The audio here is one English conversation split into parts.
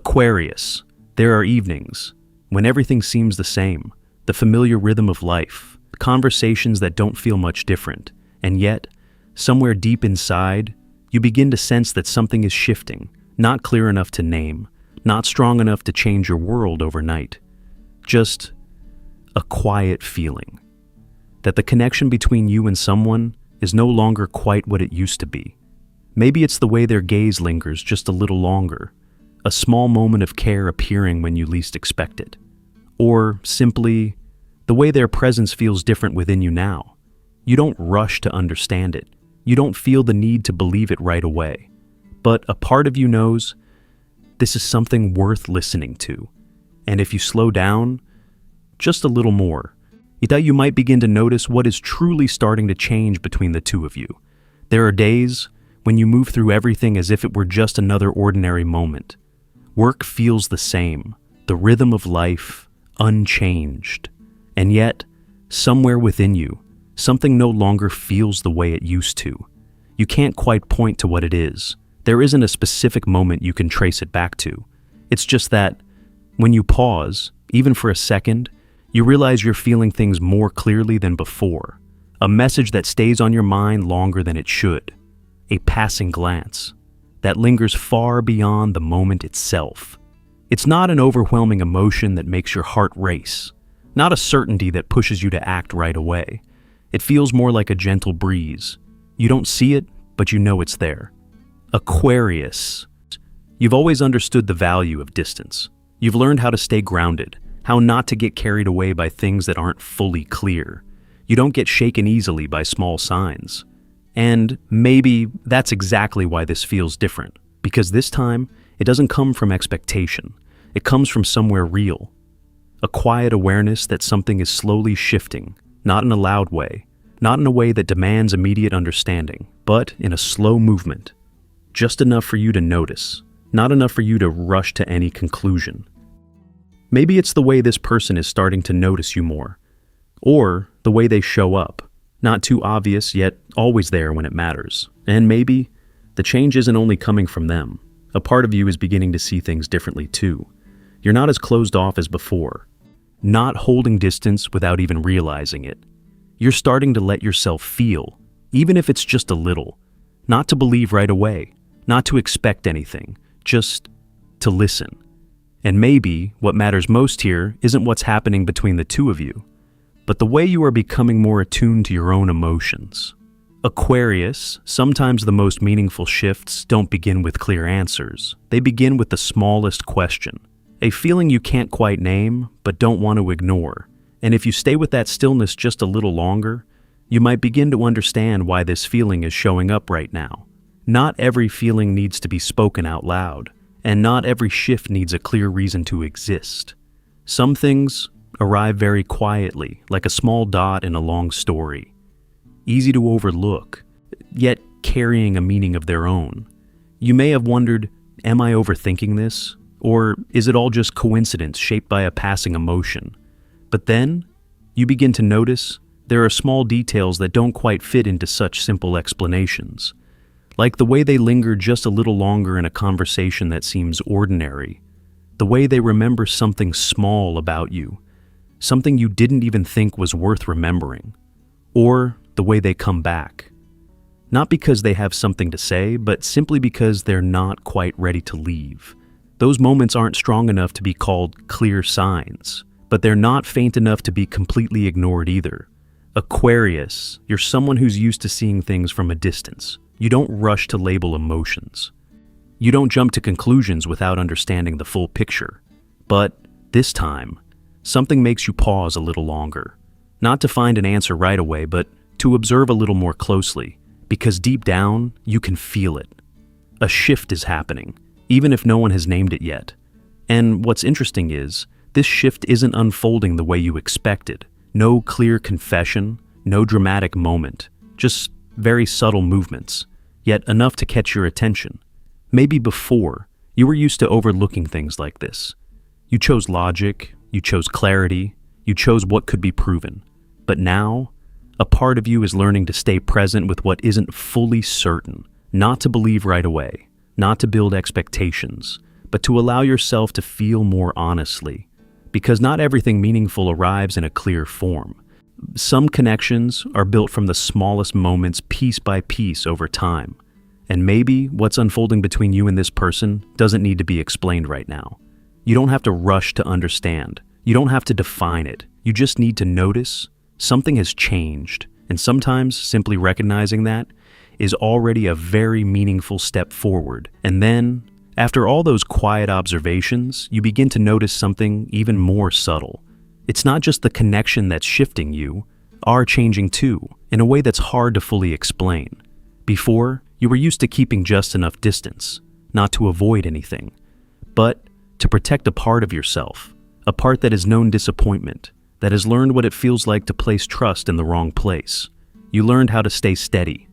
Aquarius, there are evenings when everything seems the same, the familiar rhythm of life, conversations that don't feel much different, and yet, somewhere deep inside, you begin to sense that something is shifting, not clear enough to name, not strong enough to change your world overnight. Just a quiet feeling that the connection between you and someone is no longer quite what it used to be. Maybe it's the way their gaze lingers just a little longer, a small moment of care appearing when you least expect it. Or simply, the way their presence feels different within you now. You don't rush to understand it. You don't feel the need to believe it right away. But a part of you knows this is something worth listening to. And if you slow down just a little more, you might begin to notice what is truly starting to change between the two of you. There are days when you move through everything as if it were just another ordinary moment. Work feels the same, the rhythm of life unchanged. And yet, somewhere within you, something no longer feels the way it used to. You can't quite point to what it is. There isn't a specific moment you can trace it back to. It's just that, when you pause, even for a second, you realize you're feeling things more clearly than before. A message that stays on your mind longer than it should. A passing glance that lingers far beyond the moment itself. It's not an overwhelming emotion that makes your heart race, not a certainty that pushes you to act right away. It feels more like a gentle breeze. You don't see it, but you know it's there. Aquarius. You've always understood the value of distance. You've learned how to stay grounded, how not to get carried away by things that aren't fully clear. You don't get shaken easily by small signs. And maybe that's exactly why this feels different, because this time, it doesn't come from expectation. It comes from somewhere real. A quiet awareness that something is slowly shifting, not in a loud way, not in a way that demands immediate understanding, but in a slow movement. Just enough for you to notice, not enough for you to rush to any conclusion. Maybe it's the way this person is starting to notice you more, or the way they show up. Not too obvious, yet always there when it matters. And maybe the change isn't only coming from them. A part of you is beginning to see things differently too. You're not as closed off as before. Not holding distance without even realizing it. You're starting to let yourself feel, even if it's just a little. Not to believe right away. Not to expect anything. Just to listen. And maybe what matters most here isn't what's happening between the two of you, but the way you are becoming more attuned to your own emotions. Aquarius, sometimes the most meaningful shifts don't begin with clear answers. They begin with the smallest question, a feeling you can't quite name but don't want to ignore. And if you stay with that stillness just a little longer, you might begin to understand why this feeling is showing up right now. Not every feeling needs to be spoken out loud, and not every shift needs a clear reason to exist. Some things arrive very quietly, like a small dot in a long story. Easy to overlook, yet carrying a meaning of their own. You may have wondered, am I overthinking this? Or is it all just coincidence shaped by a passing emotion? But then, you begin to notice there are small details that don't quite fit into such simple explanations. Like the way they linger just a little longer in a conversation that seems ordinary. The way they remember something small about you. Something you didn't even think was worth remembering. Or the way they come back. Not because they have something to say, but simply because they're not quite ready to leave. Those moments aren't strong enough to be called clear signs, but they're not faint enough to be completely ignored either. Aquarius, you're someone who's used to seeing things from a distance. You don't rush to label emotions. You don't jump to conclusions without understanding the full picture. But this time, something makes you pause a little longer. Not to find an answer right away, but to observe a little more closely, because deep down, you can feel it. A shift is happening, even if no one has named it yet. And what's interesting is, this shift isn't unfolding the way you expected. No clear confession, no dramatic moment, just very subtle movements, yet enough to catch your attention. Maybe before, you were used to overlooking things like this. You chose logic, you chose clarity, you chose what could be proven. But now, a part of you is learning to stay present with what isn't fully certain, not to believe right away, not to build expectations, but to allow yourself to feel more honestly. Because not everything meaningful arrives in a clear form. Some connections are built from the smallest moments piece by piece over time. And maybe what's unfolding between you and this person doesn't need to be explained right now. You don't have to rush to understand. You don't have to define it. You just need to notice something has changed. And sometimes simply recognizing that is already a very meaningful step forward. And then, after all those quiet observations, you begin to notice something even more subtle. It's not just the connection that's shifting, you are changing too, in a way that's hard to fully explain. Before, you were used to keeping just enough distance, not to avoid anything, but to protect a part of yourself, a part that has known disappointment, that has learned what it feels like to place trust in the wrong place. You learned how to stay steady,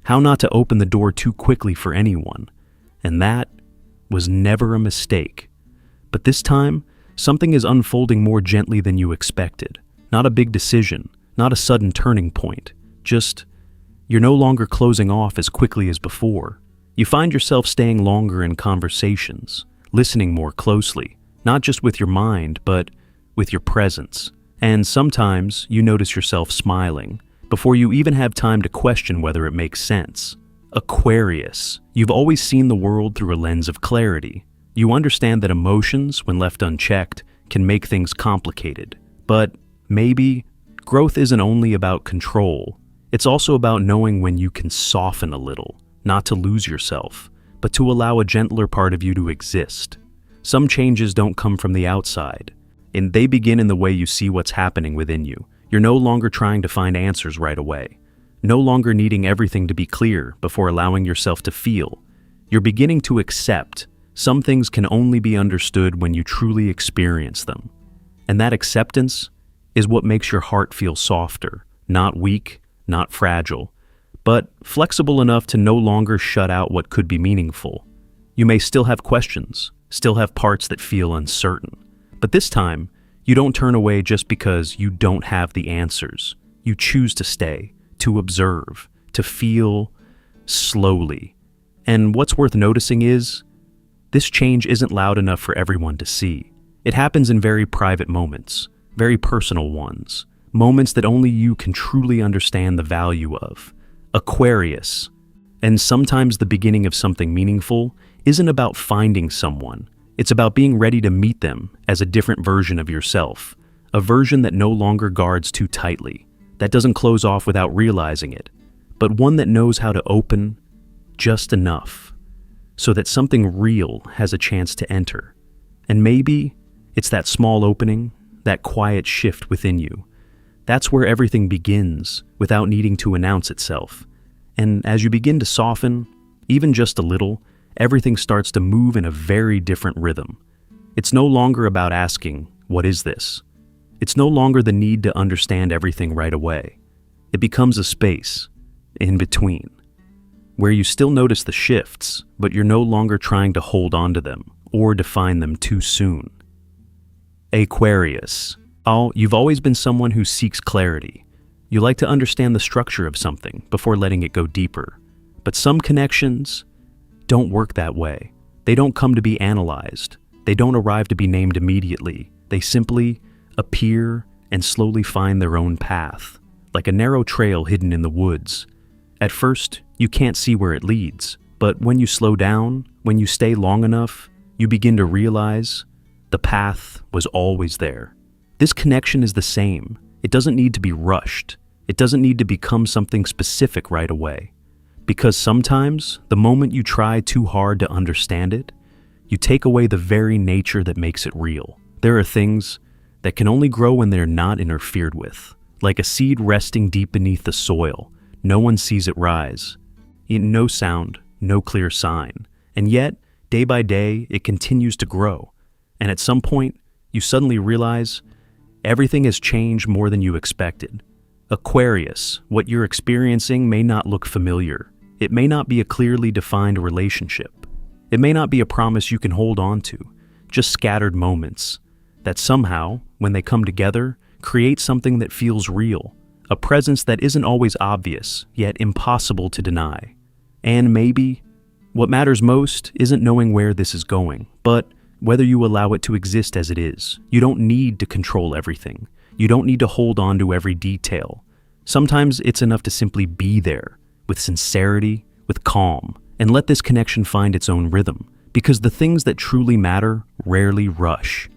how not to open the door too quickly for anyone, and that was never a mistake. But this time, something is unfolding more gently than you expected. Not a big decision, not a sudden turning point, just you're no longer closing off as quickly as before. You find yourself staying longer in conversations, listening more closely, not just with your mind, but with your presence. And sometimes you notice yourself smiling, before you even have time to question whether it makes sense. Aquarius, you've always seen the world through a lens of clarity. You understand that emotions, when left unchecked, can make things complicated. But maybe growth isn't only about control. It's also about knowing when you can soften a little, not to lose yourself, but to allow a gentler part of you to exist. Some changes don't come from the outside, and they begin in the way you see what's happening within you. You're no longer trying to find answers right away, no longer needing everything to be clear before allowing yourself to feel. You're beginning to accept some things can only be understood when you truly experience them. And that acceptance is what makes your heart feel softer, not weak, not fragile, but flexible enough to no longer shut out what could be meaningful. You may still have questions, still have parts that feel uncertain, but this time, you don't turn away just because you don't have the answers. You choose to stay, to observe, to feel slowly. And what's worth noticing is, this change isn't loud enough for everyone to see. It happens in very private moments, very personal ones, moments that only you can truly understand the value of. Aquarius. And sometimes the beginning of something meaningful isn't about finding someone. It's about being ready to meet them as a different version of yourself, a version that no longer guards too tightly, that doesn't close off without realizing it, but one that knows how to open just enough so that something real has a chance to enter. And maybe it's that small opening, that quiet shift within you. That's where everything begins without needing to announce itself. And as you begin to soften, even just a little, everything starts to move in a very different rhythm. It's no longer about asking, "What is this?" It's no longer the need to understand everything right away. It becomes a space, in between, where you still notice the shifts, but you're no longer trying to hold on to them or define them too soon. Aquarius. You've always been someone who seeks clarity. You like to understand the structure of something before letting it go deeper. But some connections don't work that way. They don't come to be analyzed. They don't arrive to be named immediately. They simply appear and slowly find their own path, like a narrow trail hidden in the woods. At first, you can't see where it leads, but when you slow down, when you stay long enough, you begin to realize the path was always there. This connection is the same. It doesn't need to be rushed. It doesn't need to become something specific right away. Because sometimes, the moment you try too hard to understand it, you take away the very nature that makes it real. There are things that can only grow when they're not interfered with, like a seed resting deep beneath the soil. No one sees it rise. No sound, no clear sign. And yet, day by day, it continues to grow. And at some point, you suddenly realize everything has changed more than you expected. Aquarius, what you're experiencing may not look familiar. It may not be a clearly defined relationship. It may not be a promise you can hold on to, just scattered moments that somehow, when they come together, create something that feels real, a presence that isn't always obvious, yet impossible to deny. And maybe What matters most isn't knowing where this is going, but whether you allow it to exist as it is. You don't need to control everything. You don't need to hold on to every detail. Sometimes it's enough to simply be there, with sincerity, with calm, and let this connection find its own rhythm. Because the things that truly matter rarely rush.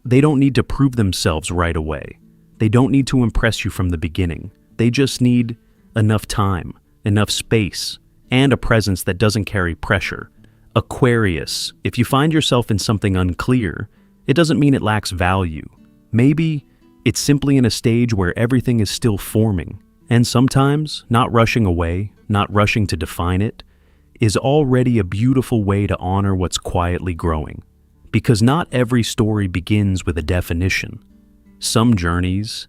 They don't need to prove themselves right away. They don't need to impress you from the beginning. They just need enough time, enough space, and a presence that doesn't carry pressure. Aquarius, if you find yourself in something unclear, it doesn't mean it lacks value. Maybe it's simply in a stage where everything is still forming, and sometimes not rushing away, not rushing to define it, is already a beautiful way to honor what's quietly growing. Because not every story begins with a definition. Some journeys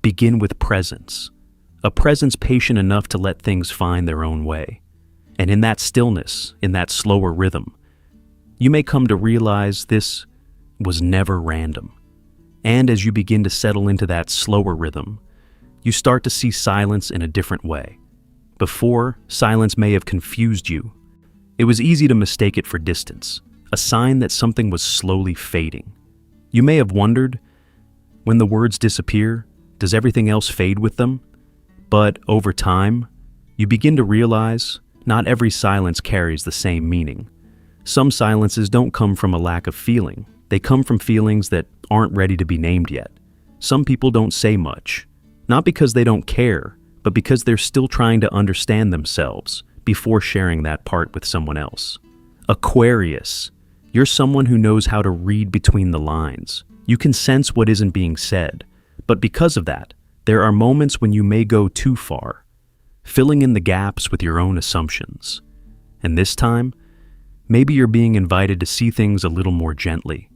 begin with presence, a presence patient enough to let things find their own way. And in that stillness, in that slower rhythm, you may come to realize this was never random. And as you begin to settle into that slower rhythm, you start to see silence in a different way. Before, silence may have confused you. It was easy to mistake it for distance, a sign that something was slowly fading. You may have wondered, when the words disappear, does everything else fade with them? But over time, you begin to realize not every silence carries the same meaning. Some silences don't come from a lack of feeling. They come from feelings that aren't ready to be named yet. Some people don't say much, not because they don't care, but because they're still trying to understand themselves before sharing that part with someone else. Aquarius, you're someone who knows how to read between the lines. You can sense what isn't being said, but because of that, there are moments when you may go too far, filling in the gaps with your own assumptions. And this time, maybe you're being invited to see things a little more gently.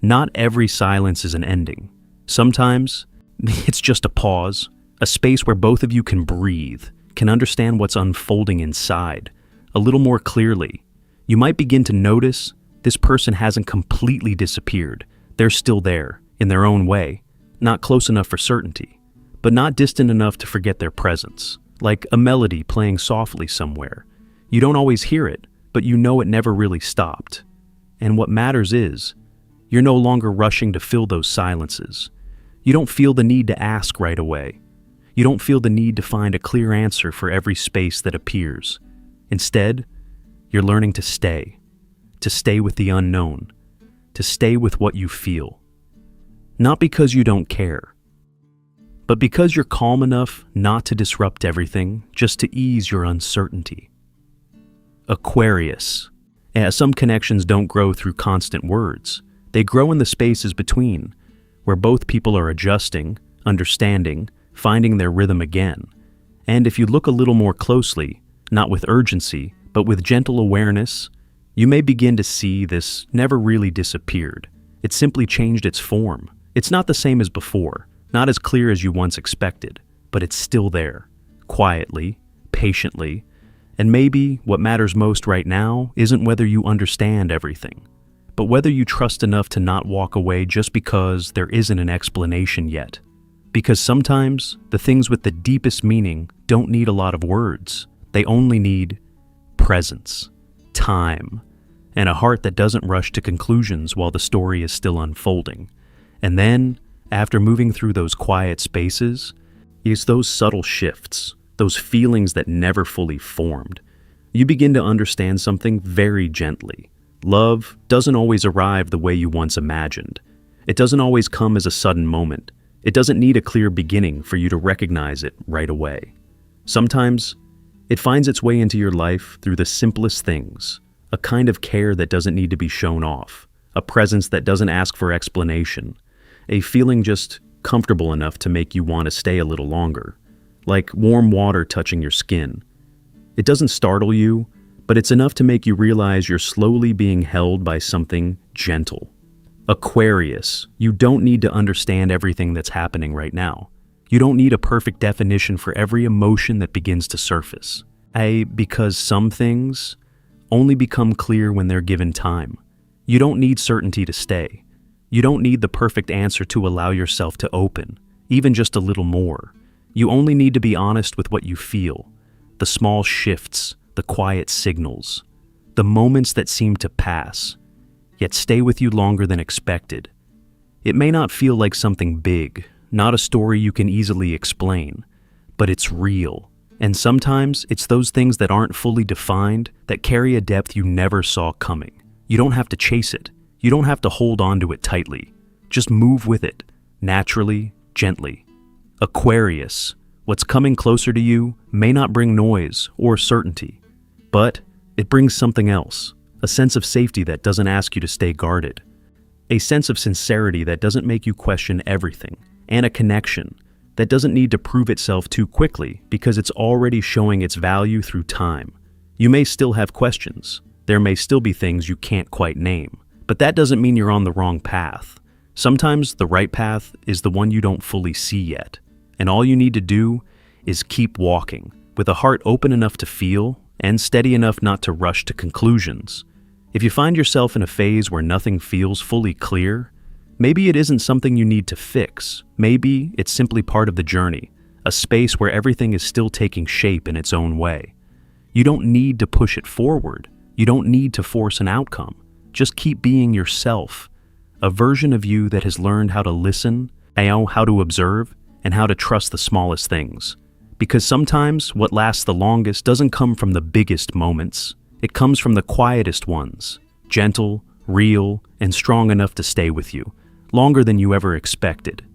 Not every silence is an ending. Sometimes, it's just a pause, a space where both of you can breathe, can understand what's unfolding inside a little more clearly. You might begin to notice this person hasn't completely disappeared. They're still there, in their own way, not close enough for certainty, but not distant enough to forget their presence, like a melody playing softly somewhere. You don't always hear it, but you know it never really stopped. And what matters is, you're no longer rushing to fill those silences. You don't feel the need to ask right away. You don't feel the need to find a clear answer for every space that appears. Instead, you're learning to stay with the unknown, to stay with what you feel. Not because you don't care, but because you're calm enough not to disrupt everything, just to ease your uncertainty. Aquarius. Some connections don't grow through constant words. They grow in the spaces between, where both people are adjusting, understanding, finding their rhythm again. And if you look a little more closely, not with urgency, but with gentle awareness, you may begin to see this never really disappeared. It simply changed its form. It's not the same as before, not as clear as you once expected, but it's still there, quietly, patiently, and maybe what matters most right now isn't whether you understand everything, but whether you trust enough to not walk away just because there isn't an explanation yet. Because sometimes the things with the deepest meaning don't need a lot of words. They only need presence, time, and a heart that doesn't rush to conclusions while the story is still unfolding. And then, after moving through those quiet spaces, it's those subtle shifts, those feelings that never fully formed. You begin to understand something very gently. Love doesn't always arrive the way you once imagined. It doesn't always come as a sudden moment. It doesn't need a clear beginning for you to recognize it right away. Sometimes, it finds its way into your life through the simplest things, a kind of care that doesn't need to be shown off, a presence that doesn't ask for explanation, a feeling just comfortable enough to make you want to stay a little longer, like warm water touching your skin. It doesn't startle you, but it's enough to make you realize you're slowly being held by something gentle. Aquarius, you don't need to understand everything that's happening right now. You don't need a perfect definition for every emotion that begins to surface. Because some things only become clear when they're given time. You don't need certainty to stay. You don't need the perfect answer to allow yourself to open, even just a little more. You only need to be honest with what you feel, the small shifts, the quiet signals. the moments that seem to pass, yet stay with you longer than expected. It may not feel like something big, not a story you can easily explain, but it's real. And sometimes it's those things that aren't fully defined that carry a depth you never saw coming. You don't have to chase it. You don't have to hold on to it tightly. Just move with it, naturally, gently. Aquarius, what's coming closer to you may not bring noise or certainty, but it brings something else, a sense of safety that doesn't ask you to stay guarded, a sense of sincerity that doesn't make you question everything, and a connection that doesn't need to prove itself too quickly because it's already showing its value through time. You may still have questions. There may still be things you can't quite name, but that doesn't mean you're on the wrong path. Sometimes the right path is the one you don't fully see yet, and all you need to do is keep walking, with a heart open enough to feel and steady enough not to rush to conclusions. If you find yourself in a phase where nothing feels fully clear, maybe it isn't something you need to fix. Maybe it's simply part of the journey, a space where everything is still taking shape in its own way. You don't need to push it forward. You don't need to force an outcome. Just keep being yourself, a version of you that has learned how to listen, how to observe, and how to trust the smallest things. Because sometimes what lasts the longest doesn't come from the biggest moments. It comes from the quietest ones, gentle, real, and strong enough to stay with you, longer than you ever expected.